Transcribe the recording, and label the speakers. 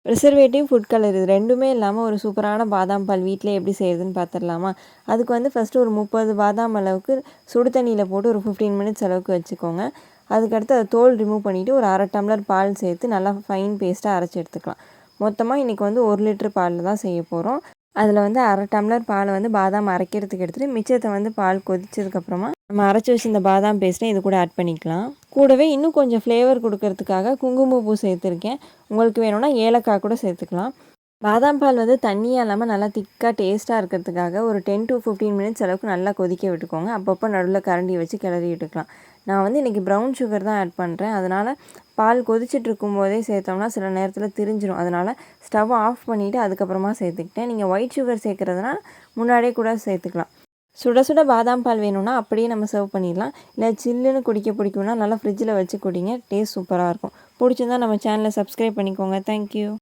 Speaker 1: Preservative, food colour இது 2மே இல்லாமல் ஒரு சூப்பரான பாதாம் பால் வீட்டிலே எப்படி செய்யுதுன்னு பார்த்துடலாமா? அதுக்கு வந்து ஃபஸ்ட்டு ஒரு 30 பாதாம் அளவுக்கு சுடு தண்ணியில் போட்டு ஒரு 15 மினிட்ஸ் அளவுக்கு வச்சுக்கோங்க. அதுக்கடுத்து அதை தோல் ரிமூவ் பண்ணிவிட்டு ஒரு 1/2 டம்ளர் பால் சேர்த்து நல்லா ஃபைன் பேஸ்ட்டாக அரைச்சி எடுத்துக்கலாம். மொத்தமாக இன்றைக்கி வந்து 1 லிட்டர் பாலில் தான் செய்ய போகிறோம். அதில் வந்து 1/2 டம்ளர் பாலை வந்து பாதாம் அரைக்கிறதுக்கு எடுத்துகிட்டு மிச்சத்தை வந்து பால் கொதிச்சதுக்கப்புறமா நம்ம அரைச்சி வச்சிருந்த பாதாம் பேஸ்ட்டை இது கூட ஆட் பண்ணிக்கலாம். கூடவே இன்னும் கொஞ்சம் ஃப்ளேவர் கொடுக்கறதுக்காக குங்குமப்பூ சேர்த்துருக்கேன். உங்களுக்கு வேணும்னா ஏலக்காய் கூட சேர்த்துக்கலாம். பாதாம் பால் வந்து தண்ணியாக இல்லாமல் நல்லா திக்காக டேஸ்ட்டாக இருக்கிறதுக்காக ஒரு 10 to 15 மினிட்ஸ் அளவுக்கு நல்லா கொதிக்க விட்டுக்கோங்க. அப்பப்போ நடுவில் கரண்டி வச்சு கிளறி விட்டுக்கலாம். நான் வந்து இன்றைக்கி ப்ரௌன் சுகர் தான் ஆட் பண்ணுறேன். அதனால் பால் கொதிச்சுட்டு இருக்கும்போதே சேர்த்தோம்னா சில நேரத்தில் திரிஞ்சிடும். அதனால் ஸ்டவ் ஆஃப் பண்ணிவிட்டு அதுக்கப்புறமா சேர்த்துக்கிட்டேன். நீங்கள் ஒயிட் சுகர் சேர்க்குறதுனா முன்னாடியே கூட சேர்த்துக்கலாம். சுட சுட பாதாம் பால் வேணும்னா அப்படியே நம்ம சர்வ் பண்ணிடலாம். இல்லை சில்லுன்னு குடிக்க பிடிக்கும்னா நல்லா ஃப்ரிட்ஜில் வச்சு குடிங்க. டேஸ்ட் சூப்பராக இருக்கும். பிடிச்சிருந்தா நம்ம சேனலை சப்ஸ்கிரைப் பண்ணிக்கோங்க. தேங்க்யூ.